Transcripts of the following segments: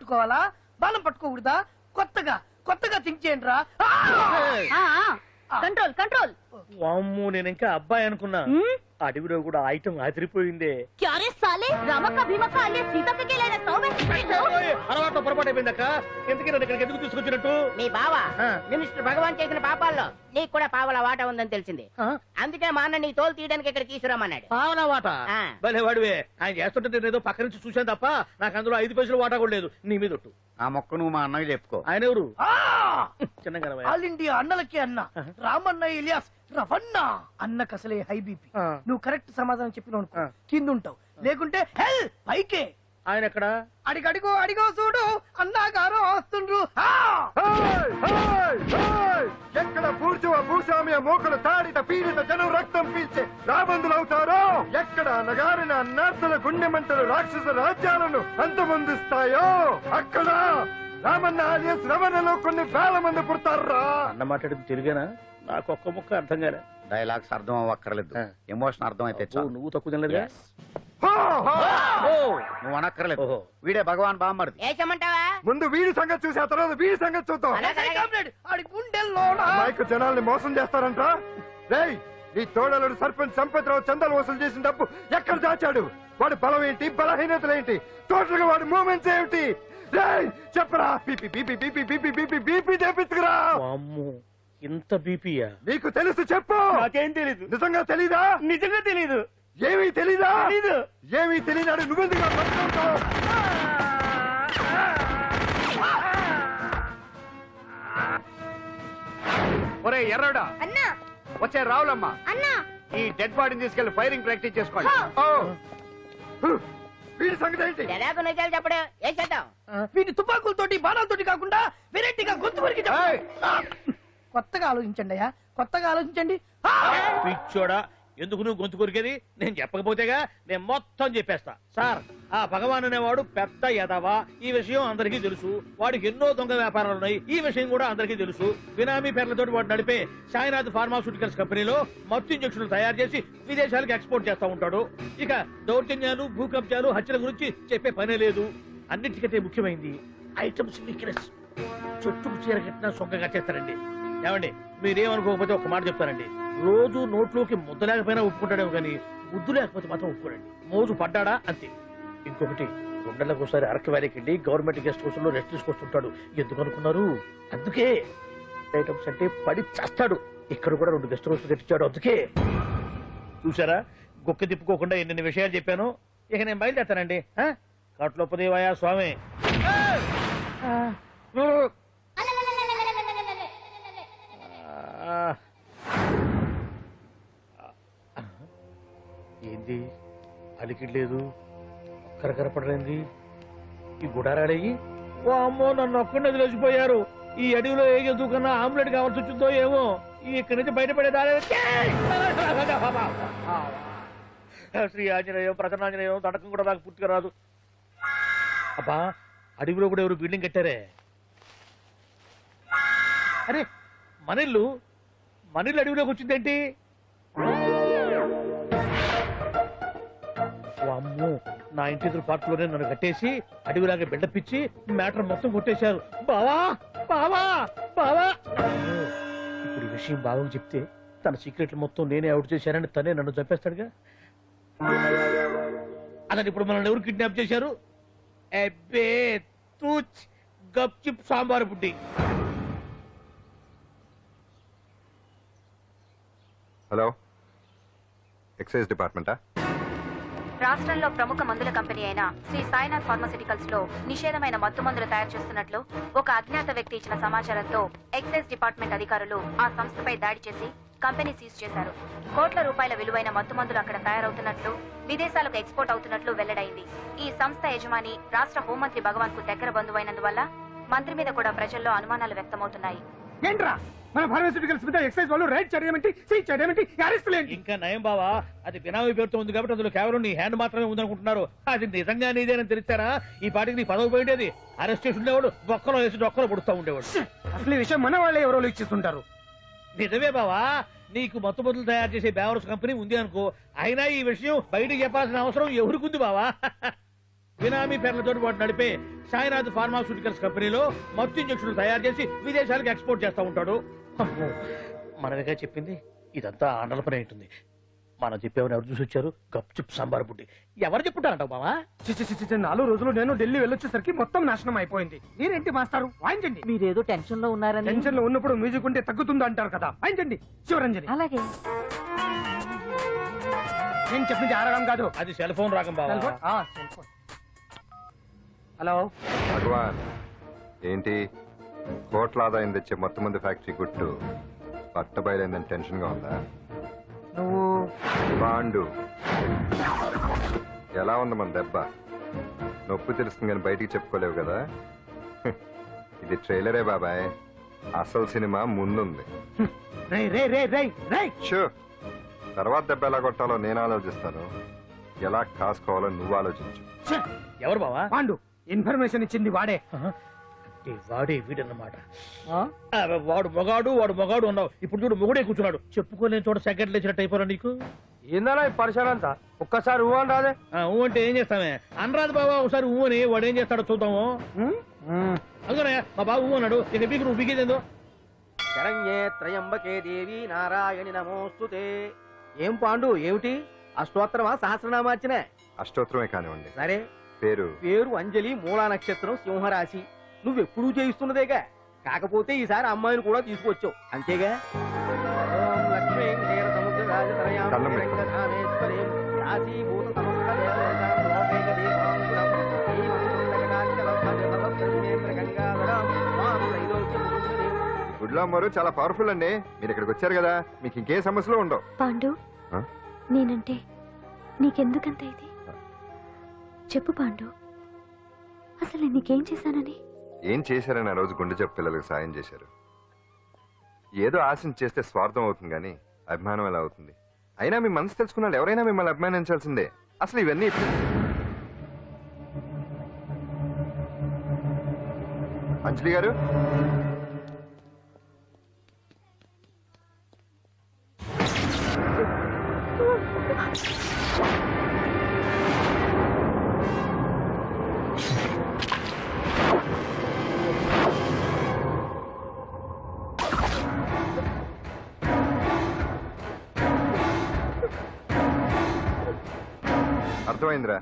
పట్టుకోవాలా బాణం పట్టుకోకూడదా? కొత్తగా కొత్తగా థింక్ చేయండి రా. Control control. వామ్మో, నేను ఇంకా అబ్బాయి అనుకున్నా. అడవిలో కూడా ఐటమ్ అదిరిపోయిందే. క్యారే సాలే రమక భీమక అల్లే సీతక్క కేలేన తోవే. అలవాటు పొరపాటు అయిపోయిందక్క. ఎందుకు నన్ను ఇక్కడికి ఎందుకు తీసుకొచ్చినట్టు? మీ బావ మినిస్టర్ భగవాన్ చేసిన పాపాల్లో నీకు కూడా పావల వాట ఉందని తెలిసింది. అందుకే మా అన్న నీ తోలు తీయడానికి ఇక్కడ తీసుకురామన్నాడు. పావలా వాట? భలే వాడివే. ఆయన చేస్తుంటే నేను ఏదో పక్క నుంచి చూశాను తప్ప నాకు అందులో 5 పైసలు వాటా కూడా లేదు. నీ మీద ఒట్టు. ఆ మొక్క నువ్వు మా అన్నకి చెప్పుకో. ఆయన ఎవరు? చిన్నగా ఆల్ ఇండియా అన్నలకి అన్న రామన్న ఇలియాస్ రవన్న. అన్నకు అసలే హై బీపీ. నువ్వు కరెక్ట్ సమాధానం చెప్పిన కింద ఉంటావు, లేకుంటే హెల్ పైకే. ఆయన ఎక్కడ? అడిగడిగో అడిగో చూడు, అన్నగారు వస్తుండ్రు. ఎక్కడ పూర్చువ భూస్వామ్య మోకలు తాడిత పీడిత జనం రక్తం పీల్చే రాబందులవుతారో, ఎక్కడ నగారిన నర్సుల గుండె మంటలు రాక్షస రాజ్యాలను అంతమొందిస్తాయో, అక్కడ రామన్న ఆలియస్ రమణలో కొన్ని వేల మంది పుడతారా. అన్న మాట్లాడింది తెలుగేనా? నాకు ఒక్క ముక్క అర్థం కాలే. డైలాగ్స్ అర్థం అవ్వక్కర్లేదు, ఎమోషన్ అర్థం అయితే చాలు. నువ్వు తక్కువ తినలేదా? నువ్వు అనక్కర్లేదు. వీడే భగవాన్ బామ్మర్ది. ఏమంటావా? ముందు వీడి సంగతి చూసి ఆ తర్వాత వీడి సంగతి చూద్దాం. మైకు జనాల్ని మోసం చేస్తారంట. రేయ్, నీ తోడలుడు సర్పంచ్ సంపత్రావు చందాలు వసూలు చేసిన డబ్బు ఎక్కడ దాచాడు? వాడి బలం ఏంటి, బలహీనతలేంటి, టోటల్ గా వాడి మూమెంట్స్ ఏమిటి? రేయ్ చెప్పరా. BP BP BP BP BP BP చేపించుకురా. ఇంత బీపీయా? నీకు తెలుసు చెప్పు. నాకేం తెలీదు. నిజంగా తెలీదా? నిజంగా తెలీదు. ఏమీ తెలీదా? తెలీదు. ఏమీ తెలియనాడు నువ్వెందుకు పట్టుకుంటావు? ఒరే ఎర్రడా, అన్నా వచ్చే రావులమ్మా, అన్నా ఈ డెడ్ బాడీని తీసుకెళ్లి ఫైరింగ్ ప్రాక్టీస్ చేసుకోండి. వీడి సంగతి ఏంటి? ఎలాగో నిజాలు చెప్పడు. ఏం చేద్దాం? వీటి తుపాకులతోటి బాణాలతోటి కాకుండా వెరైటీగా గొంతు వరకు కొత్తగా ఆలోచించండి అయ్యా, కొత్తగా ఆలోచించండి. పిచ్చోడా, ఎందుకు నువ్వు గొంతు కొరికేది? నేను చెప్పకపోతేగా నేను మొత్తం చెప్పేస్తా. సార్, ఆ భగవాన్ అనేవాడు పెద్ద యదవ. ఈ విషయం అందరికీ తెలుసు. వాడికి ఎన్నో దొంగ వ్యాపారాలు ఉన్నాయి. ఈ విషయం కూడా అందరికీ తెలుసు. బినామీ పేర్లతో వాడు నడిపే సాయినాథ్ ఫార్మాస్యూటికల్స్ కంపెనీలో మత్తు ఇంజక్షన్లు తయారు చేసి విదేశాలకు ఎక్స్పోర్ట్ చేస్తా ఉంటాడు. ఇక దౌర్జన్యాలు, భూకబ్జాలు, హత్యల గురించి చెప్పే పనే లేదు. అన్నిటికంటే ముఖ్యమైంది ఐటమ్స్ వీక్నెస్. చుట్టుకు చీర కట్టినా సొంగగా చేస్తారండి. ఏమండి, మీరేమనుకోకపోతే ఒక మాట చెప్తానండి. రోజు నోట్లోకి ముద్ద లేకపోయినా ఒప్పుకుంటాడేమో కానీ ముద్దు లేకపోతే మాత్రం ఒప్పుకోడండి. మోజు పడ్డాడా అంతే. ఇంకొకటి, 2 నెలలకు ఒకసారి అరకు వ్యాలీకి వెళ్ళి గవర్నమెంట్ గెస్ట్ హౌస్ లో రెస్ట్ తీసుకొస్తుంటాడు. ఎందుకు అనుకున్నారు? అందుకే. ఐటమ్స్ అంటే పడి చేస్తాడు. ఇక్కడ కూడా 2 గెస్ట్ హౌస్ కట్టించాడు. అందుకే. చూసారా, గుక్క తిప్పుకోకుండా ఎన్ని విషయాలు చెప్పాను. ఇక నేను బయలుదేరుతానండి. కట్లోపదేవాయా స్వామి. ఏంది అలికిడ్లేదు, కరకరపడలేంది ఈ గుడారాడయ్యి? ఓ అమ్మో, నన్ను ఒక్కడిని వదిలేసిపోయారు. ఈ అడవిలో ఏ జంతువుకన్నా ఆమ్లెట్ కావాల్సి వచ్చిందో ఏమో. ఇక్కడి నుంచి బయటపడేదారే. శ్రీ ఆంజనేయం, ప్రసన్నాంజనేయం, తడకం కూడా నాకు పూర్తిగా రాదు. అబ్బా, అడవిలో కూడా ఎవరు బిల్డింగ్ కట్టారే? అరే, మనిల్లు అడవిలోకి వచ్చిందేంటి? అమ్మో, నా ఇంటి ఎదురు పార్కులోనే నన్ను కట్టేసి అడవిలాగా బిడ్డపిచ్చి మ్యాటర్ మొత్తం కొట్టేశారు. బావా బావా బావా. ఇప్పుడు ఈ విషయం బావకు చెప్తే తన సీక్రెట్లు మొత్తం నేనే అవుట్ చేశానని తనే నన్ను చంపేస్తాడుగా. అతను ఇప్పుడు మనల్ని ఎవరు కిడ్నాప్ చేశారు? అబ్బే తూచ్ గప్ చిప్ సాంబార్ బుడ్డి. హలో, ఎక్సైజ్ డిపార్ట్మెంటా? రాష్ట్రంలో ప్రముఖ మందుల కంపెనీ అయిన శ్రీ సాయినాథ్ ఫార్మాస్యూటికల్స్ లో నిషేధమైన మత్తు మందులు తయారు చేస్తున్నట్లు ఒక అజ్ఞాత వ్యక్తి ఇచ్చిన సమాచారంతో ఎక్సైజ్ డిపార్ట్మెంట్ అధికారులు ఆ సంస్థపై దాడి చేసి కంపెనీ సీజ్ చేశారు. కోట్ల రూపాయల విలువైన మత్తు మందులు అక్కడ తయారవుతున్నట్లు, విదేశాలకు ఎక్స్పోర్ట్ అవుతున్నట్లు వెల్లడైంది. ఈ సంస్థ యజమాని రాష్ట్ర హోంమంత్రి భగవాన్ కు దగ్గర బంధువైనందువల్ల మంత్రి మీద కూడా ప్రజల్లో అనుమానాలు వ్యక్తమవుతున్నాయి. ఏంట్రా మన ఫార్మాస్యూటికల్స్ మీద ఎక్సైజ్ వాళ్ళు రైడ్ చేయడమేంటి, సీజ్ చేయడమేంటి, అరెస్టులు ఏంటి? ఇంకా నయం బావా, అది బినామీ పేరుతో ఉంది కాబట్టి అందులో కేవలం నీ హ్యాండ్ మాత్రమే ఉందనుకుంటున్నారు. అది నిజంగా నీదేనని తెలిసారా ఈ పాటికి నీ పదవి పోయిండేది. అరెస్ట్ చేసి ఉండేవాడు, బొక్కలో వేసి డొక్కలో పుడుతూ ఉండేవాడు. అసలు ఈ విషయం మన వాళ్ళే ఎవరో ఇచ్చేస్తుంటారు. నిజమే బావా, నీకు మత్తు మందులు తయారు చేసే బేవర్స్ కంపెనీ ఉంది అనుకో, అయినా ఈ విషయం బయటకు చెప్పాల్సిన అవసరం ఎవరికుంది బావా? బినామీ పేర్లతో వాడు నడిపే సాయినాథ్ ఫార్మాస్యూటికల్స్ కంపెనీలో మత్తు ఇంజక్షన్లు తయారు చేసి విదేశాలకు ఎక్స్పోర్ట్ చేస్తా ఉంటాడు. అమ్మో, మనమేగా చెప్పింది, ఇదంతా ఆండల పని ఉంటుంది. మనం చెప్పేవని ఎవరు చూసి వచ్చారు? గప్చుప్ సాంబార్ బుడ్డి. ఎవరు చెప్పుంటారంటావు బావా? 4 రోజులు నేను ఢిల్లీ వెళ్ళొచ్చేసరికి మొత్తం నాశనం అయిపోయింది. మీరేంటి మాస్టారు, వాయించండి. మీరేదో టెన్షన్ లో ఉన్నారని. టెన్షన్ లో ఉన్నప్పుడు మ్యూజిక్ ఉంటే తగ్గుతుంది అంటారు కదా, వాయించండి. శివరంజని. అలాగే. నేను చెప్పింది ఆరడం కాదు. అది సెల్ ఫోన్ రాగం బావా. Cell phone. హలో భగవాన్, ఏంటి కోట్ల ఆదాయం తెచ్చే మొత్తం మంది ఫ్యాక్టరీ గుట్టు పట్ట బయలైందని టెన్షన్ గా ఉందా? నువ్వు బాండు ఎలా ఉంది మన దెబ్బ? నొప్పి తెలుస్తుంది కానీ బయటికి చెప్పుకోలేవు కదా. ఇది ట్రైలరే బాబాయ్, అసలు సినిమా ముందుంది. రే రే రే రే రే షూ, తర్వాత దెబ్బ ఎలా కొట్టాలో నేను ఆలోచిస్తాను, ఎలా కాసుకోవాలో నువ్వు ఆలోచించు. ఎవరు బావా? పాండు. ఇన్ఫర్మేషన్ ఇచ్చింది వాడే. వాడే వీడన్నమాట. వాడు మొగాడు అన్నావు, ఇప్పుడు చూడు మొగుడే కూర్చున్నాడు. చెప్పుకోలేని చోట సెకండ్ లేచినట్టు అయిపోరా నీకు. ఏందన్నా ఈ పరిసరం అంతా? ఒక్కసారి ఊ అని రాదే. ఊ అంటే ఏం చేస్తామే? అనరాదు బాబా, ఒకసారి ఊ అని. వాడు ఏం చేస్తాడో చూద్దాము. అందుకనే మా బాబు ఊ అన్నాడు, ఇక బీకి నువ్వు బీకేదేందో. శరణ్యే త్రయంబకే దేవి నారాయణి నమోస్తుతే. ఏం పాండు, ఏమిటి అష్టోత్తరమా సహస్రనామార్చనే? అష్టోత్తరమే కానివ్వండి. సరే, పేరు పేరు అంజలి, మూలా నక్షత్రం, సింహరాశి. నువ్వెప్పుడూ చేయిస్తున్నదేగా, కాకపోతే ఈసారి అమ్మాయిని కూడా తీసుకొచ్చావు అంతేగా. ఓం లక్ష్మీం క్షీరసముద్రరాజతనయాం కళ్ళం పెట్టుకో. రంగధామేశ్వరీం యాసీభూత సమస్త దేవతాం లోకైక దీపాంకురం శ్రీమం కుండకటాక్షలబ్ధజలబ్ధేంద్ర గంగాధరం మాం త్రైలోక్యముకుంజనీం. గుడ్లో అమ్మవారు చాలా పవర్ఫుల్ అండి. మీరు ఇక్కడికి వచ్చారు కదా, మీకు ఇంకే సమస్యలు ఉండవు. పాండు, ఆ? నేనంటే నీకెందుకంత ఇది? చెప్పు పాండు, అసలు నీకేం చేశానని? ఏం చేశారని ఆ రోజు గుండె జబ్బు పిల్లలకు సాయం చేశారు. ఏదో ఆశించి చేస్తే స్వార్థం అవుతుంది కానీ అభిమానం ఎలా అవుతుంది? అయినా మీ మనసు తెలుసుకున్నాడు ఎవరైనా మిమ్మల్ని అభిమానించాల్సిందే. అసలు ఇవన్నీ అంజలి గారు, అర్థమైందిరా.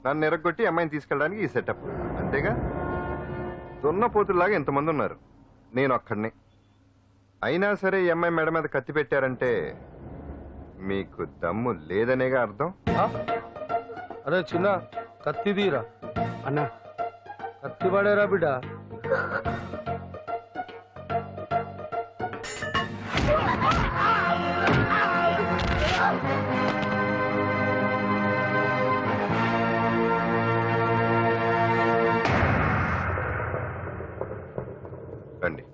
నన్ను ఎరగొట్టి అమ్మాయిని తీసుకెళ్ళడానికి ఈ సెటప్ అంతేగా? దున్నపోతుల్లాగా ఎంతమంది ఉన్నారు, నేను ఒక్కడిని. అయినా సరే ఈ అమ్మాయి మెడ మీద కత్తి పెట్టారంటే మీకు దమ్ము లేదనేగా అర్థం. అరే చిన్న కత్తి తీరా అన్నా, కత్తి పడేరా బిడ్డ. రండి.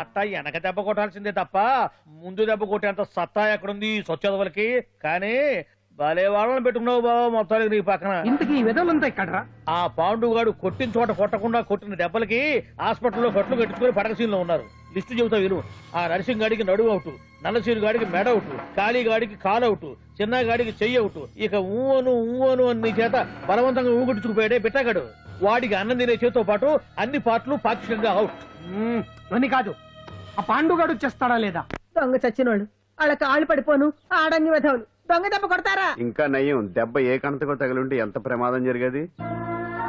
అట్ట వెనక దెబ్బ కొట్టాల్సిందే తప్ప ముందు దెబ్బ కొట్టేంత సత్తా ఎక్కడుంది సొచ్చదవలకి. కానీ భలే వాళ్ళని పెట్టుకున్నావు బాబా మొత్తానికి నీ పక్కన. ఇంతకీ విధంతా ఇక్కడ ఆ పాండుగాడు కొట్టిన చోట కొట్టకుండా కొట్టిన దెబ్బలకి హాస్పిటల్లో కట్లు కట్టించుకుని పడకసీన్లో ఉన్నారు. లిస్టు చెబుతా విను. ఆ నరసింగ్ గాడికి నడువు అవుట్, నల్లసీరు గాడికి మెడ అవుట్, కాళీ గాడికి కాలు అవుట్, చిన్న గాడికి చెయ్యి అవుట్. ఇక ఊవను అని నీ చేత బలవంతంగా ఊగుడుచుకుపోయాడే బిట్టగాడు. వాడికి అన్నం తినే చేతితో పాటు అన్ని పార్ట్లు పాక్షికంగా అవుట్. అని కాదు, ఆ పాండుగాడు చేస్తాడా లేదా? దొంగ చచ్చినోళ్ళు వాళ్ళ కాళ్ళు పడిపోను ఆడంగి వెధవులు దొంగ దెబ్బ కొడతారా? ఇంకా నయ్యం, దెబ్బ ఏ కణతకో తగిలింటే ఎంత ప్రమాదం జరిగేది.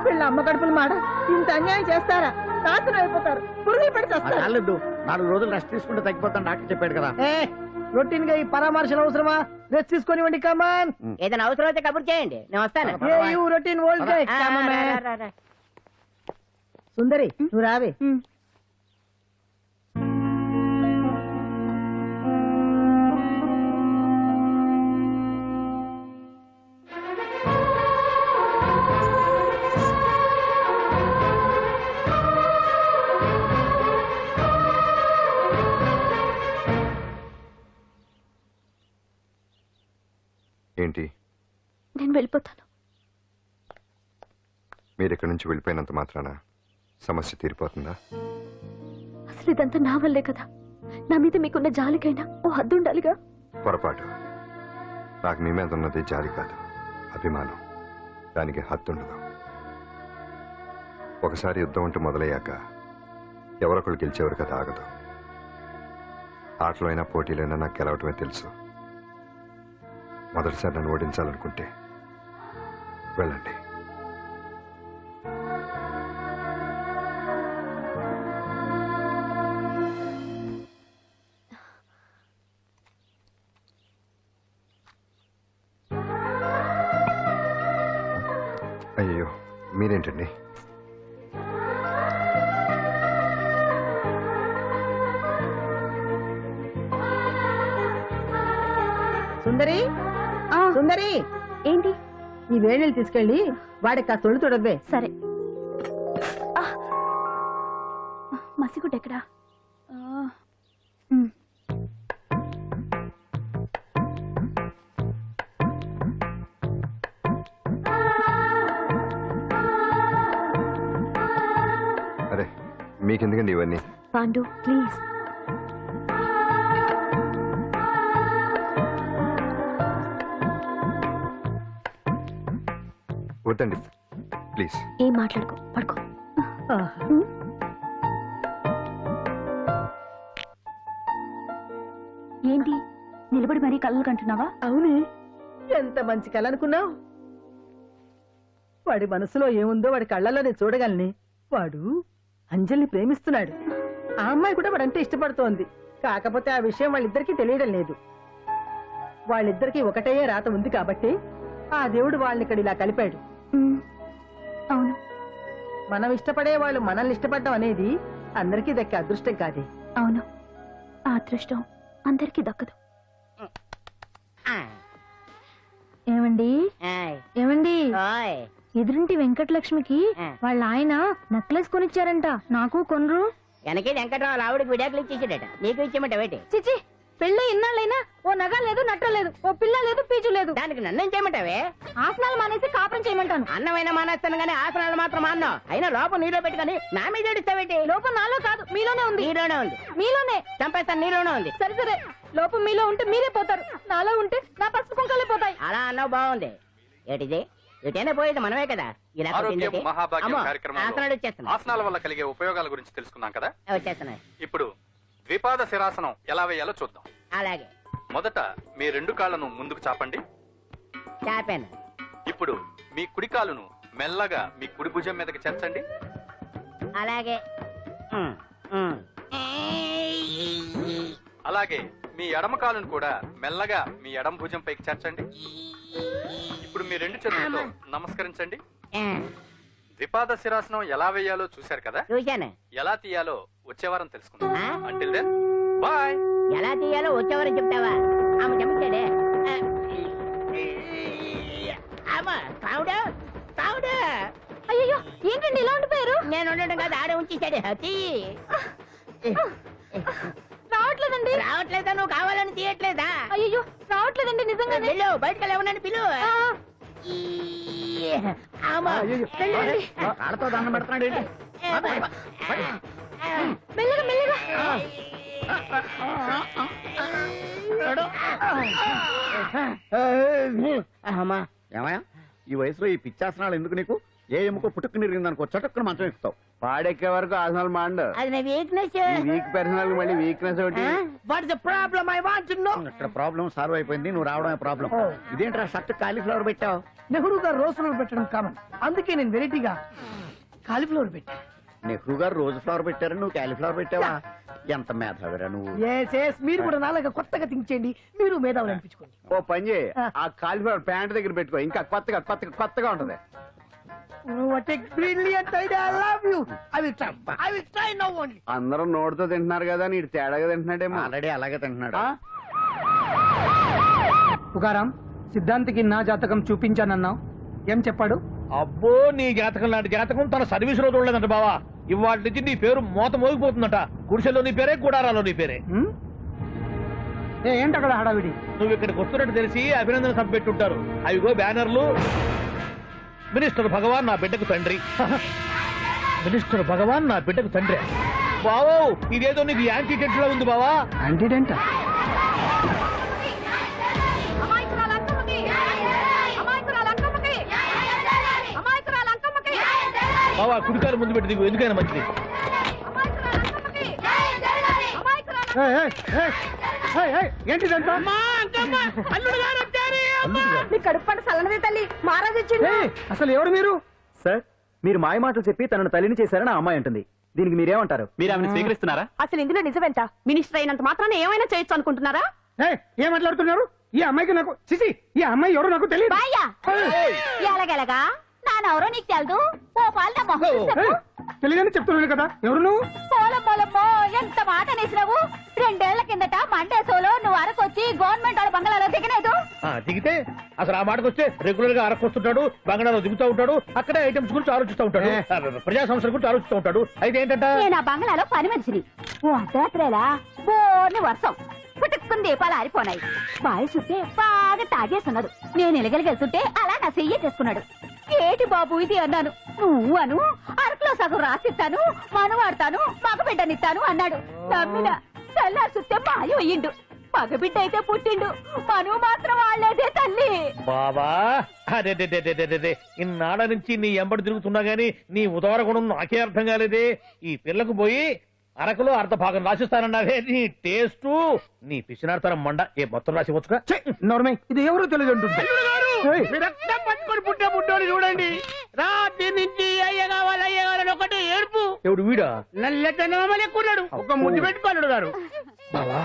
వీళ్ళ అమ్మ కడుపులు మాడ ఇంత అన్యాయం చేస్తారా? నాశనం అయిపోతారు, పురుగులు పడి చేస్తారు. 4 రోజులు రెస్ట్ తీసుకుంటే తగ్గిపోతాను డాక్టర్ చెప్పాడు కదా. రొటీన్ గా ఈ పరామర్శలు అవసరమా? రెస్ట్ తీసుకొని కమాన్. ఏదైనా అవసరం అయితే కబుర్ చేయండి, నేను వస్తాను. Routine old guy. సుందరి నువ్వు రావే. ఏంటి నేను వెళ్ళిపోతాను. మీరు ఇక్కడి నుంచి వెళ్ళిపోయినంత మాత్రాన సమస్య తీరిపోతుందా? అసలు ఇదంతా నా వల్లే కదా. నా మీద మీకున్న జాలికైనా ఓ హద్దు ఉండాలిగా. పొరపాటు. నాకు మీ మీద ఉన్నది జాలి కాదు, అభిమానం. దానికి హద్దుండదు. ఒకసారి యుద్ధం అంటూ మొదలయ్యాక ఎవరొకళ్ళు గెలిచేవారు కదా ఆగదు. ఆటలో అయినా పోటీలైనా నాకు గెలవటమే తెలుసు. మొదటిసారి నన్ను ఓడించాలనుకుంటే వెళ్ళండి. అయ్యో మీరేంటండి? సుందరి సుందరి, ఏంటి? ఈ వేణీళ్ళు తీసుకెళ్ళి వాడికి ఆ తొలి తొడవ్వే. సరే. మసిగుడ్డ ఎక్కడా? అరే మీకెందుకండి ఇవన్నీ? పాండు ప్లీజ్. వద్దండి ప్లీజ్. ఏం మాట్లాడుకో, పడుకో. ఏంటి నిలబడి మరీ కళ్ళు కంటున్నావా? అవునే, ఎంత మంచి కళ అనుకున్నావు. వాడి మనసులో ఏముందో వాడి కళ్ళలోనే చూడగలని. వాడు అంజలిని ప్రేమిస్తున్నాడు. ఆ అమ్మాయి కూడా వాడంటే ఇష్టపడుతోంది. కాకపోతే ఆ విషయం వాళ్ళిద్దరికీ తెలియడం లేదు. వాళ్ళిద్దరికీ ఒకటే రాత ఉంది కాబట్టి ఆ దేవుడు వాళ్ళని ఇక్కడ ఇలా కలిపాడు. అవును, మనం ఇష్టపడే వాళ్ళు మనల్ని ఇష్టపడడం అనేది అందరికీ దక్కే అదృష్టం కాదే. అవును, ఆ అదృష్టం అందరికీ దక్కదు. ఏమండి ఏమండి, ఎదురింటి వెంకటలక్ష్మికి వాళ్ళ ఆయన నెక్లెస్ కొనిచ్చారంట. నాకు కొనరు. వెనకే వెంకటరావు ఆవిడకి విడాకులు ఇచ్చేసాడట, నీకు ఇచ్చేమంట వేటి? చిచి, పెళ్ళి ఇన్నాళ్ళైనా ఓ నగ లేదు, నట్ట లేదు, ఓ పిల్ల లేదు, పీచు లేదు. దానికి నన్నేం చేయమంటావే? ఆసనాలు మానేసి కాపురం చేయమంటాను. అన్నమైనా మానేస్తాను గానీ ఆసనాలు మాత్రం మాన్నా. అయినా లోపం నీలో పెట్టుకుని నా మీద ఏడుస్తావేటి? లోపం నాలో కాదు, మీలోనే ఉంది. నీలోనే ఉంది. మీలోనే చంపేస్తాను, నీలోనే ఉంది. సరే సరే, లోపం మీలో ఉంటే మీరే పోతారు, నాలో ఉంటే నా పసుపు కుంకాలే పోతాయి. అలా అన్నావు, బాగుంది. ఏటిది? ఎటైనా పోయేది మనమే కదా. ఇలా ఆరోగ్యం కొట్టిందేటి? మహాభాగ్యం అమ్మో, కార్యక్రమంలో ఆసనాలు వచ్చేస్తున్నాయి. ఆసనాల వల్ల కలిగే ఉపయోగాల గురించి తెలుసుకున్నాం కదా. వచ్చేస్తున్నాయి. ఇప్పుడు ద్విపాద శిరాసనం ఎలా వేయాలో చూద్దాం. అలాగే మొదట మీ 2 కాళ్ళను ముందుకు చాపండి. చాపాను. ఇప్పుడు మీ కుడి కాలును మెల్లగా మీ కుడి భుజం మీదకి చేర్చండి. అలాగే అలాగే మీ ఎడమ కాలును కూడా మెల్లగా మీ ఎడమ భుజం పైకి చేర్చండి. ఇప్పుడు మీ 2 చేతులతో నమస్కరించండి. ద్విపాద శిరాసనం ఎలా వేయాలో చూశారు కదా. చూశాను. ఎలా తీయాలో వచ్చే వారం తెలుసుకుందాం. Until then bye. ఎలా తీయాలో వచ్చేవారని చెప్తావా? ఆమె చెప్తాడే. అయ్యో, ఏంటండి ఇలా ఉండిపోయారు? నేను ఉండడం కాదు, ఆడే ఉంచేసాడే. తీయట్లేదా? అయ్యో రావట్లేదండి నిజంగానే. వెళ్ళు బయటకు ఎవరన్నా పిలు. అమ్మా. కాళ్ళతో దండం పెడుతున్నాడు ఏంటి? మెల్లగా మెల్లగా. అమ్మా. ఏమయ్యా ఈ వయసులో ఈ పిచ్చాసనాలు ఎందుకు నీకు? ఏ ఎముకో పుట్టుకు నిరిగిందనుకో చటుక్కున మంచం ఎక్కుతావు. పాడెక్కే వరకు ఆసనాలు మాండు. అది నా వీక్నెస్. వీక్ పర్సనల్ మళ్ళీ వీక్నెస్ ఒకటి. What is the problem? I want to know. ఇక్కడ ప్రాబ్లం సాల్వ్ అయిపోయింది, నువ్వు రావడమే ప్రాబ్లం. ఇదేంట్రా షర్ట్ కాలీఫ్లవర్ పెట్టావు? నెహ్రూ గారు రోజ్ ఫ్లవర్ పెట్టడం కామన్, అందుకే నేను వెరైటీగా కాలీఫ్లవర్ పెట్టా. నెహ్రూ గారు రోజు ఫ్లవర్ పెట్టారు, నువ్వు కాలీఫ్లవర్ పెట్టావా? ఎంత మేధావిరా నువ్వు. మీరు కూడా నాలాగా కొత్తగా థింక్ చేయండి, మీరు మేధావులు అనిపించుకోండి. ఓ పని చేయి, ఆ కాలిఫ్లవర్ ప్యాంట్ దగ్గర పెట్టుకో, ఇంకా కొత్తగా ఉంటది. What a brilliant idea! I love you. I will try now only. అందరూ నోటితో తింటున్నారు కదా, నీడు తేడాగా తింటున్నాడేమో. ఆల్రెడీ అలాగే తింటున్నాడు. పుకారాం, సిద్ధాంతికి నా జాతకం చూపించానన్నావు, ఏం చెప్పాడు? అబ్బో నీ జాతకం లాంటి జాతకం తన సర్వీస్ లో చూడలేదంట బావా. ఇవాళ నుంచి నీ పేరు మోత మోగిపోతుందట. గుడిసెలో నీ పేరే, గుడారాలో నీ పేరే. ఏంటి అక్కడ హడావిడి? నువ్వు ఇక్కడికి వస్తున్నట్టు తెలిసి అభినందన సభ పెట్టుంటారు. అవిగో బ్యానర్లు. మినిస్టర్ భగవాన్ నా బిడ్డకు తండ్రి. మినిస్టర్ భగవాన్ నా బిడ్డకు తండ్రి. బావో ఇదేదో నీకు యాంటీటెంట్ లో ఉంది బావా. యాంటీటెంట్? బావా కుడికారు ముందు పెట్టి దిగు, ఎందుకైనా మంచిది. ఏంటిదంతా? కడుపు పంట సల్లనది తల్లి మహారాజు వచ్చింది. అసలు ఎవరు మీరు? సార్, మీరు మాయ మాటలు చెప్పి తనను తల్లిని చేశారని ఆ అమ్మాయి అంటుంది. దీనికి మీరేమంటారు? మీరు ఆమెను స్వీకరిస్తున్నారా? అసలు ఇందులో నిజమేంట? మినిస్టర్ అయినంత మాత్రాన ఏమైనా చేయొచ్చు అనుకుంటున్నారా? ఏం మాట్లాడుతున్నారు? ఈ అమ్మాయికి నాకు చిసి, ఈ అమ్మాయి ఎవరు నాకు తెలియదు. ఎలాగెలగా నానెవరో నీకు తెలదు. ఓ పాల తెలియదని చెప్తున్నాను కదా, ఎవరు నువ్వు? పోలమ్మో ఎంత మాట అనేసినావు. 2 ఏళ్ల కిందట మండే సోలో నువ్వు అరకొచ్చి గవర్నమెంట్ వాళ్ళ బంగాళాలో దిగలేదు. దిగితే అసలు ఆ మాటకు వస్తే రెగ్యులర్ గా అరకొస్తుంటాడు, బంగాళాలో దిగుతూ ఉంటాడు, అక్కడే ఐటమ్స్ గురించి ఆలోచిస్తూ ఉంటాడు, ప్రజా సంస్థల గురించి ఆలోచిస్తూ ఉంటాడు. అయితే ఏంటంటే నేను ఆ బంగాళాలో పని మనిషిని. ఓ అర్ధరాత్రేలా బోర్ని వర్షం పుట్టుకుని దీపాలు ఆరిపోనాయి. బాయ్ చుట్టే బాగా తాగేస్తున్నాడు. నేను ఎలగలిగెళ్తుంటే అలా నా చెయ్యి చేసుకున్నాడు. ఏటి బాబు ఇది అన్నాను. నువ్వు అను అరకులో సగం రాసిస్తాను, మనవాడతాను, మగబిడ్డనిస్తాను అన్నాడు. నమ్మిన తెల్లారి చూస్తే మాయ అయ్యిండు. మగబిడ్డ అయితే పుట్టిండు, మనువు మాత్రం వాళ్ళేదే తల్లి. బాబా అదే ఇన్నాళ్ళ నుంచి నీ ఎంబడి తిరుగుతున్నా గానీ నీ ఉదార గుణం నాకే అర్థం కాలేదే. ఈ పిల్లకు పోయి అరకులో అర్ధ భాగం రాసిస్తానన్నావే, నీ టేస్టు నీ పిచ్చినాడతనం మండ. ఏ మొత్తం రాసి వచ్చుగా. ఇది ఎవరు తెలియదు అంటుంది. రక్తం పట్టుకొని పుట్టే పుట్టోని చూడండి. రాత్రి నుంచి అయ్య కావాలని ఒకటి ఏడుపు. ఎవడు వీడా? నల్లెట్టనమని ఎక్కున్నాడు. ఒక ముద్దు పెట్టుకోడు గారు. బావా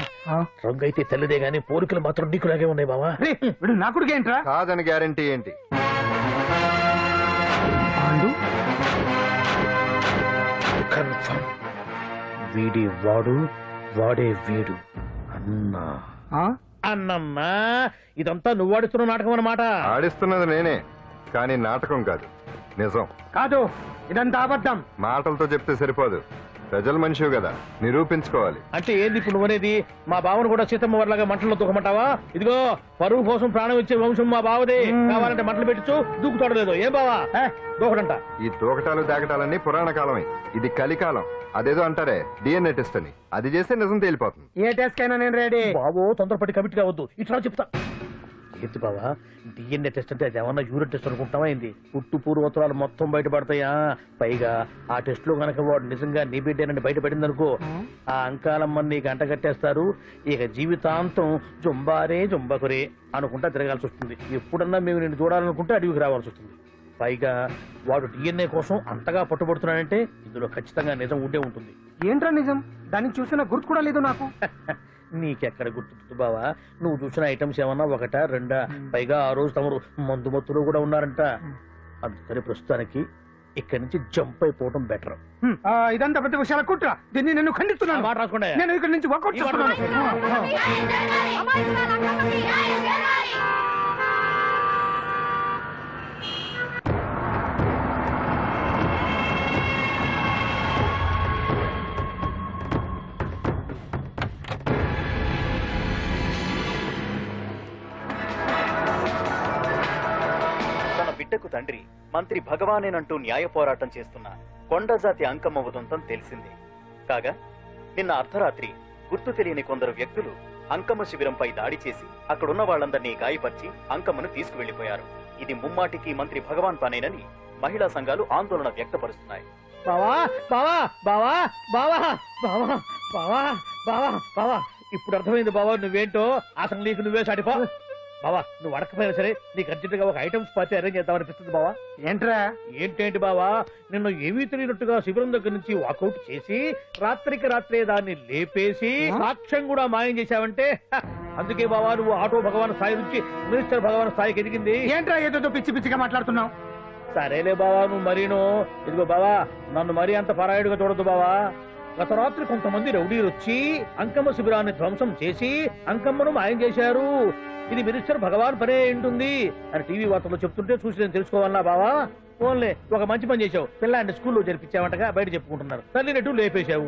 రంగు అయితే తెల్లదే గానీ పోలికలు మాత్రం నీకులాగే ఉన్నాయి బావా. వీడు నా కొడుకు ఏంట్రా? కాదని గ్యారంటీ ఏంటి? కన్ఫర్మ్ వీడి వాడు, వాడే వీడు. అన్నా అన్నమ్మా, ఇదంతా నువ్వు ఆడిస్తున్న నాటకం అన్నమాట. ఆడిస్తున్నది నేనే, కానీ నాటకం కాదు, నిజం కాదు. ఇదంతా అబద్ధం. మాటలతో చెప్తే సరిపోదు, ప్రజల మనిషివి కదా, నిరూపించుకోవాలి. అంటే ఏంది ఇప్పుడు నువ్వనేది? మా బావను కూడా సీతమ్మ వర్లాగా మంటల్లో దూకమంటావా? ఇదిగో పరువు కోసం ప్రాణం ఇచ్చే వంశం మా బావదే. కావాలంటే మంటలు పెట్టచ్చు, దూకుతాడలేదు. ఏం బావా దూకడంట? ఈ దూకటాలు దాకటాలన్నీ పురాణ కాలమే, ఇది కలికాలం. అదేదో అంటారే డిఎన్ఏ టెస్ట్ అని, అది చేస్తే నిజం తేలిపోతుంది. ఏ టెస్ట్ కైనా నేను రెడీ. బాబో తొందరపడి కమిట్ కావద్దు, ఇట్లా చెప్తా. ఏంటి బావా డిఎన్ఏ టెస్ట్ అంటే? అది ఏమన్నా యూరిన్ టెస్ట్ అనుకుంటావా ఏంది? పుట్టు పూర్వోత్తరాలు మొత్తం బయటపడతాయా? పైగా ఆ టెస్ట్ లో గనక వాడు నిజంగా నీ బిడ్డేనని బయటపడింది అనుకో, ఆ అంకాలమ్మని నీకు అంట కట్టేస్తారు. ఇక జీవితాంతం జుంబారే జుంబకురే అనుకుంటా తిరగాల్సి వస్తుంది. ఎప్పుడన్నా మేము నిన్ను చూడాలనుకుంటే అడవికి రావాల్సి వస్తుంది. పైగా వాడు డిఎన్ఏ కోసం అంతగా పట్టుబడుతున్నాడంటే ఇందులో ఖచ్చితంగా నిజం ఉండే ఉంటుంది. ఏంట్రా నిజం? దాన్ని చూసిన గుర్తు కూడా లేదు నాకు. నీకెక్కడ గుర్తుంది బావా? నువ్వు చూసిన ఐటమ్స్ ఏమన్నా ఒకటా రెండా? పైగా ఆ రోజు తమరు మందు మత్తులో కూడా ఉన్నారంట. అందుకని ప్రస్తుతానికి ఇక్కడి నుంచి జంప్ అయిపోవడం బెటర్. ఇదంతా పెద్ద విషయాల కుట్ర. దీన్ని నేను ఖండిస్తున్నాను. మాట రాకుండా నేను ఇక్కడి నుంచి వర్కౌట్ చేస్తున్నాను. తండ్రి మంత్రి భగవానేనంటూ న్యాయ పోరాటం చేస్తున్న కొండజాతి అంకమ్మ ఉదంతం తెలిసిందే. కాగా నిన్న అర్ధరాత్రి గుర్తు తెలియని కొందరు వ్యక్తులు అంకమ్మ శిబిరంపై దాడి చేసి అక్కడున్న వాళ్ళందరినీ గాయపరిచి అంకమ్మను తీసుకువెళ్లిపోయారు. ఇది ముమ్మాటికి మంత్రి భగవాన్ పనేనని మహిళా సంఘాలు ఆందోళన వ్యక్తపరుస్తున్నాయి. బావా బావా బావా బావా బావా బావా బావా బావా ఇప్పుడు అర్థమైంది బావా నువ్వేంటో. అసలు నీకు నువ్వే సాటిపా. బావా నువ్వు అడకపోయినా సరే నీకు అర్జెంటుగా ఒక ఐటమ్స్ పార్టీ అరేంజ్ చేద్దామనిపిస్తుంది బావా. ఏంట్రా? ఏంటేంటి బావా, నిన్న ఏమీ తెలియనట్టుగా శిబిరం దగ్గర నుంచి వాకౌట్ చేసి రాత్రికి రాత్రే దాన్ని లేపేసి సాక్ష్యం కూడా మాయం చేశావంటే అందుకే బావా నువ్వు ఆటో భగవాన్ స్థాయి నుంచి మినిస్టర్ భగవాన్ స్థాయికి ఎదిగింది. ఏంట్రా ఏదో పిచ్చి పిచ్చిగా మాట్లాడుతున్నావు? సరేలే బావా నువ్వు మరీను. ఇదిగో బావా నన్ను మరీ అంత పరాయుడుగా చూడద్దు బావా. గత రాత్రి కొంతమంది రౌడీలు వచ్చి అంకమ్మ శిబిరాన్ని ధ్వంసం చేసి అంకమ్మను మాయం చేశారు. ఇది మినిస్టర్ భగవాన్ పనే ఉంటుంది అని టీవీ వార్తల్లో చెప్తుంటే చూసి నేను తెలుసుకోవాలా బావా. ఓన్లే ఒక మంచి పని చేశావు, పిల్లాన్ని స్కూల్లో జరిపించావంటగా బయట చెప్పుకుంటున్నారు. తల్లినట్టు లేపేశావు.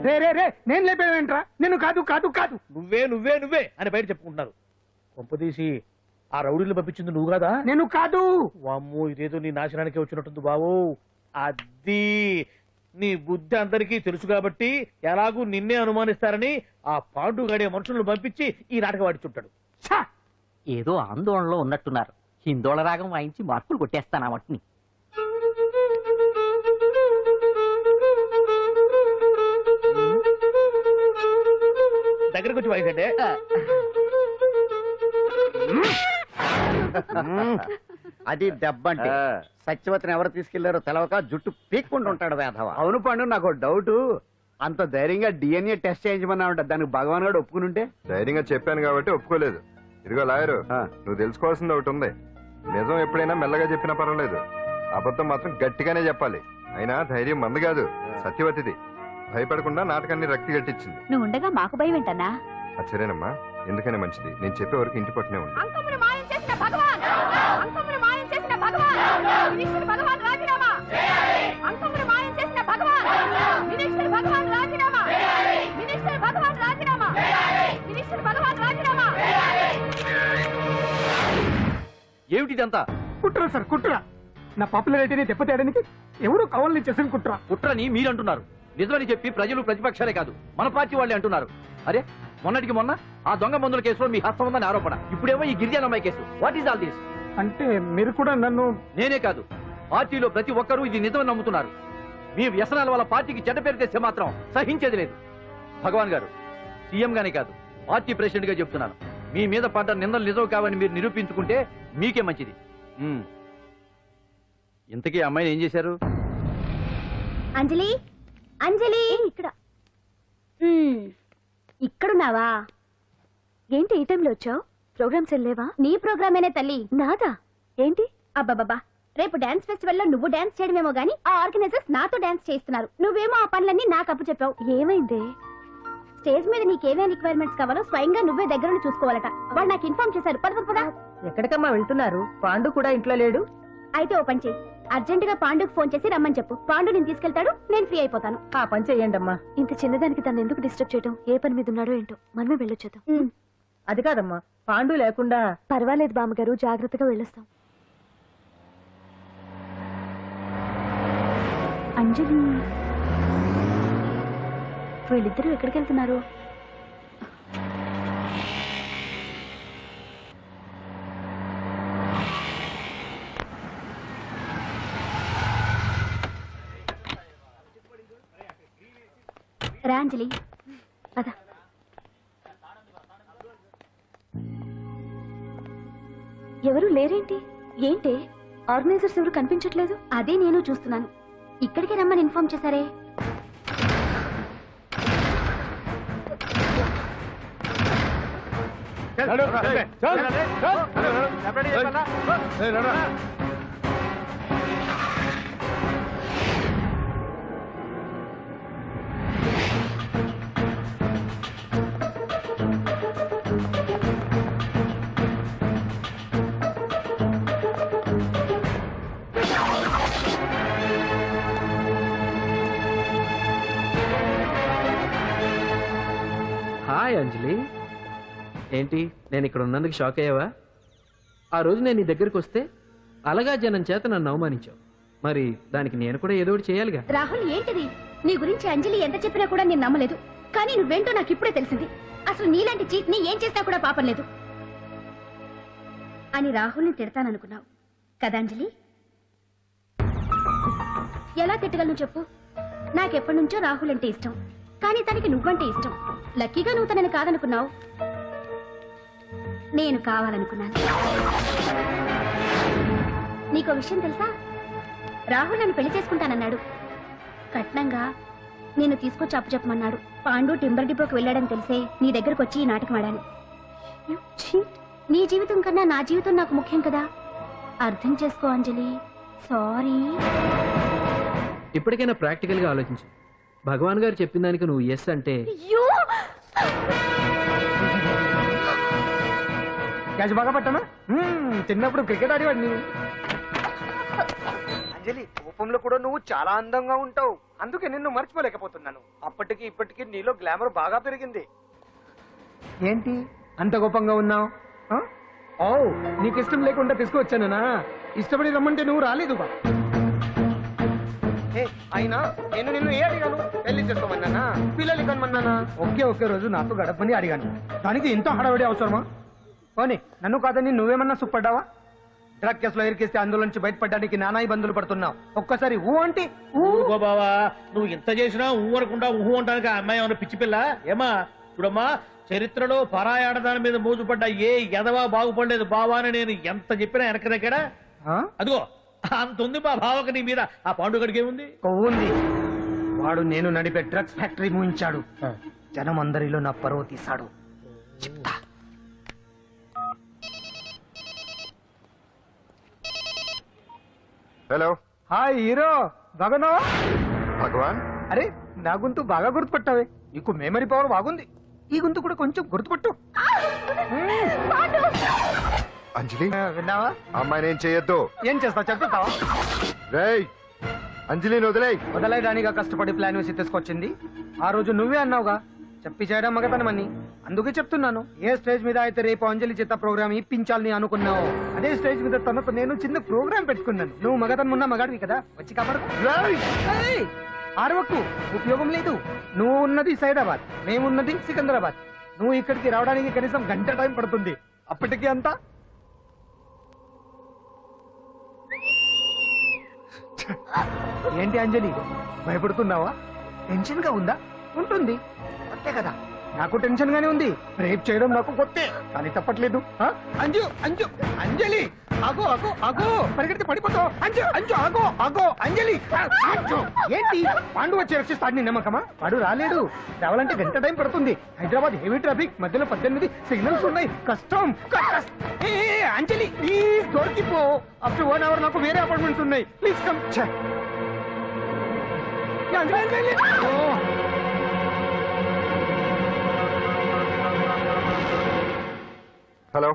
నేను లేపేవేంట్రా? నేను కాదు కాదు కాదు నువ్వే నువ్వే నువ్వే అని బయట చెప్పుకుంటున్నారు. కొంపదీసి ఆ రౌడీలు పంపించింది నువ్వు కదా? నేను కాదు. వామ్మో ఇదేదో నీ నాశనానికి వచ్చినట్టుంది బావు. అది నీ బుద్ధి అందరికీ తెలుసు కాబట్టి ఎలాగూ నిన్నే అనుమానిస్తారని ఆ పాండు గడే మనుషులను పంపించి ఈ నాటకం ఆడిచుంటాడు. ఏదో ఆందోళనలో ఉన్నట్టున్నారు. హిందోళ రాగం వాయించి మార్కులు కొట్టేస్తాను ఆ మట్టిని. దగ్గరకు వచ్చి వాయించండి. అది దెబ్బంటే. సత్యవతిని ఎవరు తీసుకెళ్లారో తెలవక జుట్టు పీక్కుంటూ ఉంటాడు వేధవ. అవును పండు, నాకు డౌట్. అంత ధైర్యంగా డిఎన్ఏ టెస్ట్ చేయించమన్నా దానికి భగవాన్ గారు ఒప్పుకుని ఉంటే. ధైర్యంగా చెప్పాను కాబట్టి ఒప్పుకోలేదు. ఇదిగో లాయరు, నువ్వు తెలుసుకోవాల్సింది ఒకటి ఉంది. నిజం ఎప్పుడైనా మెల్లగా చెప్పినా పర్వాలేదు, అబద్ధం మాత్రం గట్టిగానే చెప్పాలి. అయినా ధైర్యం మంది కాదు, సత్యవతిది. భయపడకుండా నాటకాన్ని రక్తి గట్టించింది. నువ్వు ఉండగా మాకు భయం ఏంటన్నా? సరేనమ్మా, ఎందుకనే మంచిది. నేను చెప్పే వరకు ఇంటి పట్టునే ఉంది. అంకమ్మను మాయం చేసిన భగవాన్! అంకమ్మను మాయం చేసిన భగవాన్! మినిస్టర్ భగవాన్ రాజీనామా! అంకమ్మను మాయం చేసిన భగవాన్! మినిస్టర్ భగవాన్ రాజీనామా! మినిస్టర్ భగవాన్ రాజీనామా! మినిస్టర్ భగవాన్ రాజీనామా! ఏమిటిదంతా? కుట్ర సార్, కుట్ర. నా పాపులారిటీని దెబ్బతేయడానికి ఎవరు కావాలని చేసిన కుట్ర. కుట్రని మీరంటున్నారు. నిజమని చెప్పి ప్రజలు ప్రతిపక్షాలే కాదు మన పార్టీ వాళ్ళే అంటున్నారు. అరే మొన్నటికి మొన్న ఆ దొంగ మందుల కేసులో మీ హస్తం ఉందని ఆరోపణ. ఇప్పుడేమో ఈ గిరిజన అమ్మాయి case. What is all this? అంటే మీరు కూడా నన్ను... నేనే కాదు, పార్టీలో ప్రతి ఒక్కరూ ఇది నిజమని నమ్ముతున్నారు. మీ వ్యసనాల వల్ల పార్టీకి చెడ్డ పేరు తెస్తే మాత్రం సహించేది లేదు. భగవాన్ గారు, సీఎం గానే కాదు పార్టీ ప్రెసిడెంట్ గా చెప్తున్నాను, మీ మీద పడ్డ నిందలు నిజం కావని మీరు నిరూపించుకుంటే మీకే మంచిది. ఇంతకీ అమ్మాయిని ఏం చేశారు? అంజలి, అంజలి, ఇక్కడ ఇక్కడున్నావా? ఏంటి ఈ టైంలో వచ్చావు? ప్రోగ్రామ్స్ వెళ్ళేవా? నీ ప్రోగ్రామేనే తల్లి. నాదా? ఏంటి? అబ్బాబాబా, రేపు డాన్స్ ఫెస్టివల్ లో నువ్వు డాన్స్ చేయడమేమో గానీ ఆ ఆర్గనైజర్స్ నాతో డాన్స్ చేస్తున్నారు. నువ్వేమో ఆ పనులన్నీ నాకు అప్పు చెప్పావు. ఏమైంది? స్టేజ్ మీద నీకేమేం రిక్వైర్మెంట్స్ కావాలో స్వయంగా నువ్వే దగ్గర చూసుకోవాలట. వాళ్ళు నాకు ఇన్ఫార్మ్ చేశారు. పద. ఎక్కడికమ్మా వెళ్తున్నారు? పాండు కూడా ఇంట్లో లేడు. అయితే ఓ పని చెయ్యి, అర్జెంట్ గా పాండుకు ఫోన్ చేసి రమ్మని చెప్పు. పాండు నేను తీసుకెళ్తాడు, నేను ఫ్రీ అయిపోతాను. ఆ పని చెయ్యండి అమ్మా. ఇంత చిన్నదానికి తను ఎందుకు డిస్టర్బ్ చేయడం? ఏ పని మీద ఉన్నాడో ఏంటో, మనమే వెళ్ళొచ్చేద్దాం. అది కాదమ్మా, పాండు లేకుండా... పర్వాలేదు బామ్మగారు, జాగ్రత్తగా వెళ్ళొస్తాం. అంజలి, వీళ్ళిద్దరూ ఎక్కడికి వెళ్తున్నారు? రా అంజలి, పద. ఎవరు లేరేంటి? ఏంటి ఆర్గనైజర్స్ ఎవరు కనిపించట్లేదు? అదే నేను చూస్తున్నాను. ఇక్కడికే రమ్మని ఇన్ఫార్మ్ చేశారే. హాయ్ అంజలి, ఏంటి నేను ఇక్కడ ఉన్నందుకు షాక్ అయ్యావా? ఆ రోజు నేను నీ దగ్గరికి వస్తే అలగా జనం చేత నన్ను అవమానించావు. మరి దానికి నేను కూడా ఏదో ఒకటి చేయాలిగా. రాహుల్ ఏంటిది? నీ గురించి అంజలి ఎంత చెప్పినా కూడా నేను నమ్మలేదు. కానీ నువ్వేంటో నాకు ఇప్పుడే తెలిసింది. అసలు నీలాంటి చీట్ ని ఏం చేసినా కూడా పాపం లేదు అని రాహుల్ని తిడతాననుకున్నావు కదా అంజలి? ఎలా తిట్టగలను చెప్పు? నాకెప్పటి నుంచో రాహుల్ అంటే ఇష్టం, కానీ తనకి నువ్వంటే ఇష్టం. లక్కీగా నువ్వు తనని కాదనుకున్నావు, నేను కావాలనుకున్నాను. నీకో విషయం తెలుసా? రాహుల్ నన్ను పెళ్లి చేసుకుంటానన్నాడు. కట్నంగా నేను తీసుకొచ్చి అప్పు చెప్పమన్నాడు. పాండు టింబర్ డిపోకి వెళ్ళాడని తెలిసే నీ దగ్గరకు వచ్చి ఈ నాటకం ఆడాను. నీ జీవితం కన్నా నా జీవితం నాకు ముఖ్యం కదా, అర్థం చేసుకో అంజలి. సారీ. ఇప్పటికైనా ప్రాక్టికల్ గా ఆలోచించు. భగవాన్ గారు చెప్పిన దానికి నువ్వు ఎస్ అంటే క్యాచ్ బాగా పట్టానా? చిన్నప్పుడు క్రికెట్ ఆడేవాడిని. అంజలి, కోపంలో కూడా నువ్వు చాలా అందంగా ఉంటావు, అందుకే నిన్ను మర్చిపోలేకపోతున్నాను. అప్పటికి ఇప్పటికి నీలో గ్లామర్ బాగా పెరిగింది. ఏంటి అంత కోపంగా ఉన్నావు? ఓ, నీకు ఇష్టం లేకుండా తీసుకువచ్చానా? ఇష్టపడి రమ్మంటే నువ్వు రాలేదు. అయినా నేను నిన్ను ఏ అడిగాను? పెళ్లి చేసుకోమన్నానా, పిల్లలు కనమన్నానా? ఒకే రోజు నాతో గడపని అడిగాను, దానికి ఎంతో హడావిడి అవసరమా? పోనీ నన్ను కాదని నువ్వేమన్నా సుప్పడ్డావా? డ్రగ్ కేసులో ఇరికిస్తే అందులో నుంచి బయటపడడానికి నానా ఇబ్బందులు పడుతున్నావు. ఒక్కసారి ఊ అంటే ఊరుకో బావా, నువ్వు ఇంత చేసినా ఊరకుండా ఊహు అంటానికి ఆ అమ్మాయి ఏమన్నా పిచ్చి పిల్ల? ఏమా చూడమ్మా, చరిత్రలో పరాయాడదాని మీద మోజుపడ్డ ఏ ఎదవా బాగుపడలేదు బావా అని నేను ఎంత చెప్పినా వెనక దగ్గర. అదిగో అంత ఉంది మా బావకు నీ మీద. ఆ పాండుగడికి ఏముంది? కొవ్వుంది. వాడు నేను నడిపే డ్రగ్స్ ఫ్యాక్టరీ మూయించాడు. జనం అందరిలో నా పరువు తీశాడు. చెప్తా. హలో, హాయ్ హీరో, బాగున్నావా? భగవాన్, అరే నా గొంతు బాగా గుర్తుపట్టావే. నీకు మెమరీ పవర్ బాగుంది. ఈ గొంతు కూడా కొంచెం గుర్తుపట్టు. అంజలి, విన్నావా? అమ్మాయిని ఏం చేయొద్దు. ఏం చేస్తావు చెప్తావా? రేయ్, అంజలిని వదలయడానిగా కష్టపడి ప్లాన్ వేసి తీసుకొచ్చింది. ఆ రోజు నువ్వే అన్నావుగా చెప్పి చేయడం మగతనమని. అందుకే చెప్తున్నాను. ఏ స్టేజ్ మీద అయితే రేపు అంజలి చేత ప్రోగ్రామ్ ఇప్పించాలని అనుకున్నావు, అదే స్టేజ్ మీద తనకు నేను చిన్న ప్రోగ్రామ్ పెట్టుకున్నాను. నువ్వు మగతనున్న మగాడివి కదా, వచ్చి కాపాడు. ఆరవకు, ఉపయోగం లేదు. నువ్వు ఉన్నది సైదాబాద్, మేమున్నది సికింద్రాబాద్. నువ్వు ఇక్కడికి రావడానికి కనీసం గంట టైం పడుతుంది. అప్పటికి అంతా ఏంటి అంజలి, భయపడుతున్నావా? టెన్షన్ గా ఉందా? ఉంటుంది, అంతే కదా. నాకు టెన్షన్ గానే ఉంది. రేప్ చేయడం నాకు కొత్తే, కానీ తప్పట్లేదు. అంజు అంజు అంజలి, ఆగో ఆగో ఆగో, పరిగెడితే పడిపోతావు. అంజు అంజు ఆగో ఆగో అంజలి. అంజు, ఏంటి పాండు వచ్చి రక్షిస్తాడు నీ నమ్మకమా? వాడు రాలేడు. రావాలంటే గంట టైం పడుతుంది. హైదరాబాద్ హెవీ ట్రాఫిక్, మధ్యలో 18 సిగ్నల్స్ ఉన్నాయి. కష్టం. అంజలి ప్లీజ్ దొరికిపో. ఆఫ్టర్ 1 hour నాకు వేరే అపార్ట్మెంట్స్ ఉన్నాయి. Please come. హలో,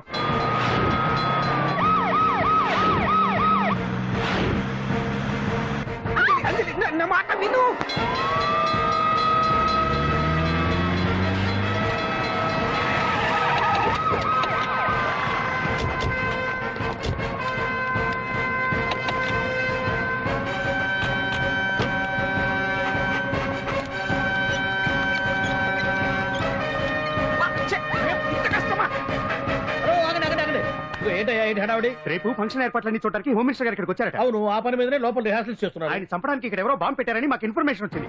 నా మాట విను. రేపు ఫంక్షన్ ఏర్పాట్లన్నీ చూడడానికి హోమ్ మినిస్టర్ గారు ఇక్కడికి వచ్చారట. అవును, ఆ పని మీదనే లోపల రిహార్సల్స్ చేస్తున్నారు. ఆయన చంపడానికి ఇక్కడ ఎవరో బాంబు పెట్టారని మాకు ఇన్ఫర్మేషన్ వచ్చింది.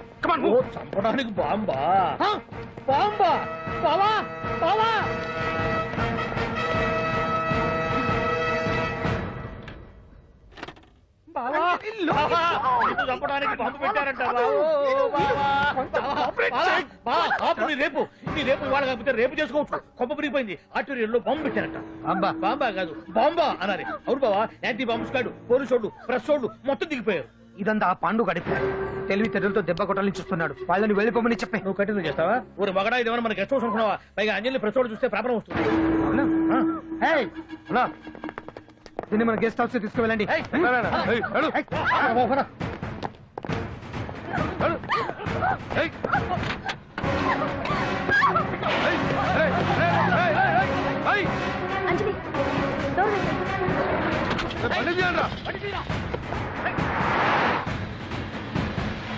చంపడానికి బాంబా? బాంబా? బావా బావా, చంపడానికి బాంబు పెట్టారంట. రేపు నీ రేపు ఇవాళ కాకపోతే రేపు చేసుకోవచ్చు. కొమ్మ పిరిగిపోయింది. ఆర్టీరియల్లో బాంబు పెట్టారంట. బాంబా కాదు, బాంబా అనాలి. అవును బావా, యాంటీ బాంబు స్క్వాడ్, పోలీసు వాళ్ళు, ప్రెస్ వాళ్ళు మొత్తం దిగిపోయారు. ఇదంతా ఆ పాండు గడిపారు. తెలివి తెరులతో దెబ్బ కొట్టాలని చూస్తున్నాడు. వాళ్ళని వెళ్ళిపోమని చెప్పే. నువ్వు కంటిన్యూ చేస్తావా? ఊరు మగడా ఇదేమన్నా మనకి గెస్ట్ హౌస్ అనుకున్నావా? పైగా అంజలి ప్రెస్ వాళ్ళు చూస్తే ప్రాబ్లం వస్తుంది. దీన్ని మన గెస్ట్ హౌస్ తీసుకువెళ్ళండి. అంజలి, బండి తీయండి రా.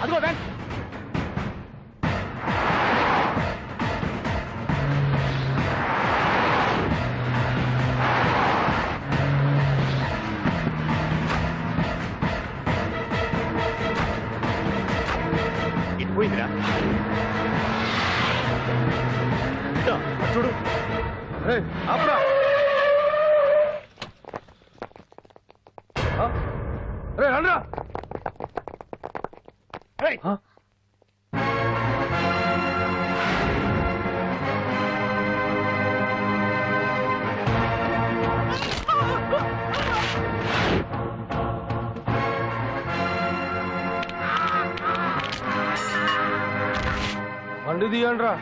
అదిగో బ్యాంక్. ఇటు పోయిందిరా చూడు. ఏయ్, ఆపురా. రే రండ్రా. బండి తీయండి రా.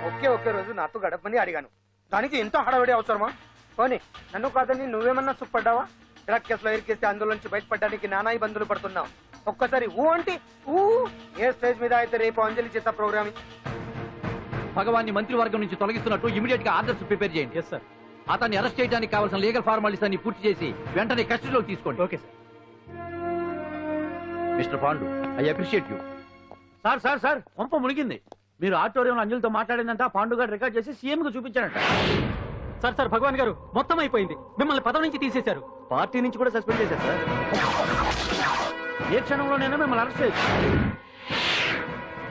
ఒకే రోజు నాతో గడపని అడిగాను, దానికి ఎంతో హడావిడి అవసరమా? పోనీ నన్ను కాదని నువ్వేమన్నా సుఖపడ్డావా? డ్రగ్ కేసులో ఇరికేస్తే అందులో నుంచి బయటపడడానికి నానా ఇబ్బందులు పడుతున్నావు. ఒక్కసారి ఊ అంటే ఊ. ఏ స్టేజ్ మీద అయితే రేపు అంజలి చేత ప్రోగ్రామింగ్. భగవాన్ని మంత్రివర్గం నుంచి తొలగిస్తున్నట్టు ఇమీడియట్ గా ఆర్డర్స్ ప్రిపేర్ చేయండి. Yes sir. అతన్ని అరెస్ట్ చేయడానికి కావాల్సిన లీగల్ ఫార్మాలిటీస్ అన్ని పూర్తి చేసి వెంటనే కస్టడీలోకి తీసుకోండి. Okay sir. Mister Pandu, I appreciate you. Sir sir sir పంప మునిగింది. మీరు ఆడిటోరియంలో అంజలితో మాట్లాడిందంట, పాండు గారు రికార్డ్ చేసి సీఎం కు చూపించారంట. సార్ సార్ భగవాన్ గారు మొత్తం అయిపోయింది. మిమ్మల్ని పదవి నుంచి తీసేశారు. పార్టీ నుంచి కూడా సస్పెండ్ చేశారు సార్. ఏ క్షణంలోనైనా మిమ్మల్ని అరెస్ట్ చేయొచ్చు.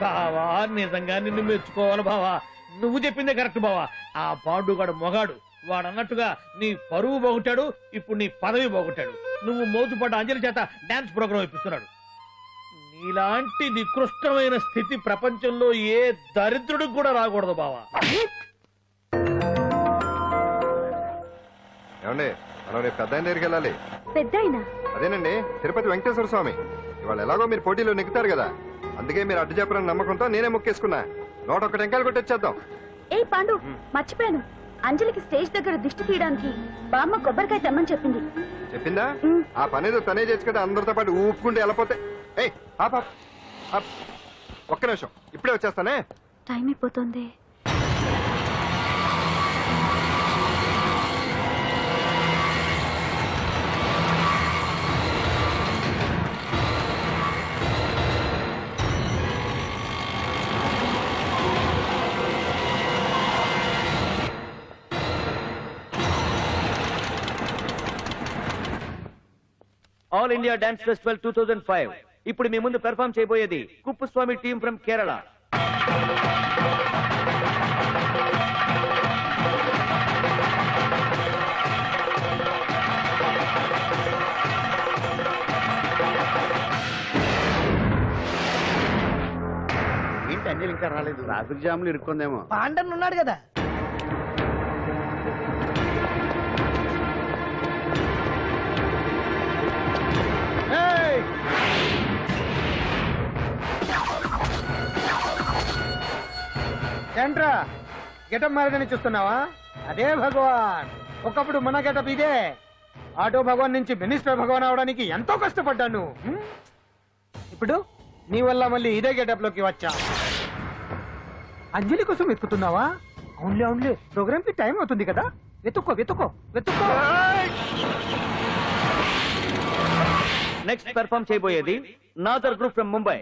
బావా నిజంగా నిన్ను మెచ్చుకోవాలి బావా. నువ్వు చెప్పిందే కరెక్ట్ బావా. ఆ పాండుగాడు మొగాడు. వాడు అన్నట్టుగా నీ పరువు పోగొట్టాడు, ఇప్పుడు నీ పదవి పోగొట్టాడు. నువ్వు మోజుపడ్డ అంజలి చేత డాన్స్ ప్రోగ్రాం ఇప్పిస్తున్నాడు. నీలాంటి నికృష్టమైన స్థితి ప్రపంచంలో ఏ దరిద్రుడికి కూడా రాకూడదు బావా. ఏమండి, మనం రేపు పెద్ద ఆయన దగ్గరికి వెళ్ళాలి. పెద్దాయినా? అదేనండి, తిరుపతి వెంకటేశ్వర స్వామి. ఇవాళ ఎలాగో మీరు పోటీలో నెగ్గుతారు కదా, అందుకే మీరు అడ్డు చెప్పరని నమ్మకంతో నేనే మొక్కేసుకున్నా. 101 టెంకాయలు కొట్టొచ్చేద్దాం. ఏ పాండు, మర్చిపోయాను. అంజలికి స్టేజ్ దగ్గర దిష్టి తీయడానికి బామ్మ కొబ్బరికాయ తెమ్మని చెప్పింది. చెప్పిందా? ఆ పనేదో తనే చేసి కదా అందరితో పాటు ఊపుకుంటూ వెళ్ళిపోతే. ఏయ్ ఆప్ ఆప్ ఆప్. ఒక్క నిమిషం, ఇప్పుడే వచ్చేస్తానే. టైం అయిపోతుంది. All India dance festival 2005. ఇప్పుడు మీ ముందు పెర్ఫార్మ్ చేయబోయేది కుప్పుస్వామి టీం ఫ్రమ్ కేరళ. ఏంటి అంజలి ఇంకా రాలేదు? ట్రాఫిక్ జామ్ లో ఇరుక్కుందేమో. పాండన్ ఉన్నాడు కదా. ఏంట్రా గెటప్ మారదని చూస్తున్నావా? అదే భగవాన్. ఒకప్పుడు మన గెటప్ ఇదే. ఆటో భగవాన్ నుంచి మినిస్టర్ భగవాన్ అవడానికి ఎంతో కష్టపడ్డాను. ఇప్పుడు నీ వల్ల మళ్ళీ ఇదే గెటప్ లోకి వచ్చా. అంజలి కోసం వెతుకుతున్నావా? అవునులే అవునులే, ప్రోగ్రామ్ కి టైం అవుతుంది కదా. వెతుక్కో వెతుక్కో వెతుక్కో. నెక్స్ట్ పెర్ఫార్మ్ చేయబోయేది నాదర్ గ్రూప్ ఫ్రమ్ ముంబై.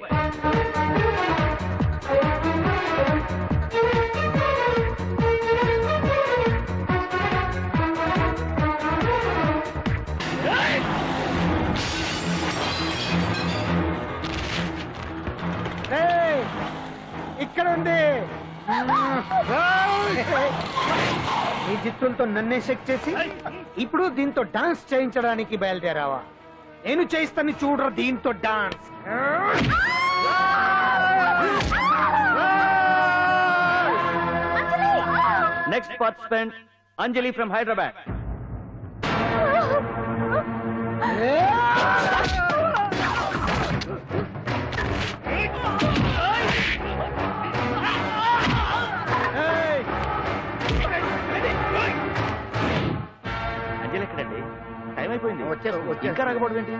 ఇక్కడ ఉంది. ఈ చిత్తులతో నన్నే చెక్ చేసి ఇప్పుడు దీంతో డాన్స్ చేయించడానికి బయలుదేరావా? నేను చేయిస్తాను చూడరా దీంతో dance. Next participant Anjali from Hyderabad. Anjali ఎక్కడండి? టైం అయిపోయింది. ఇంకా రాకపోవడం ఏంటి?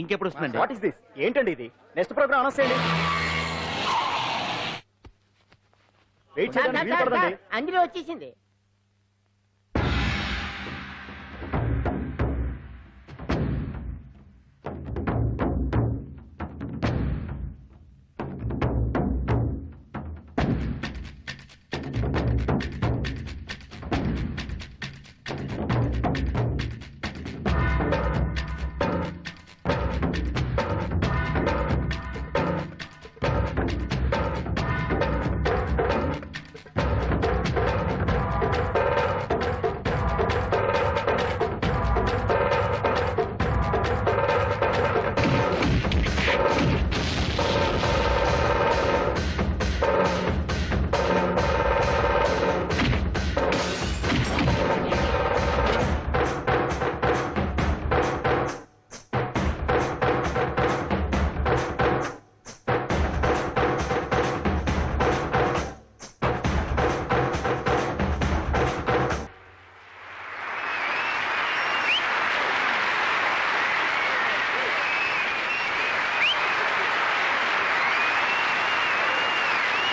ఇంకెప్పుడు వస్తుందండి? What is this? ఏంటండి ఇది? నెక్స్ట్ ప్రోగ్రామ్ అనౌన్స్ చేయండి. వెయిట్ చేయడానికి వీలు పడదండి. అంజలి వచ్చేసింది.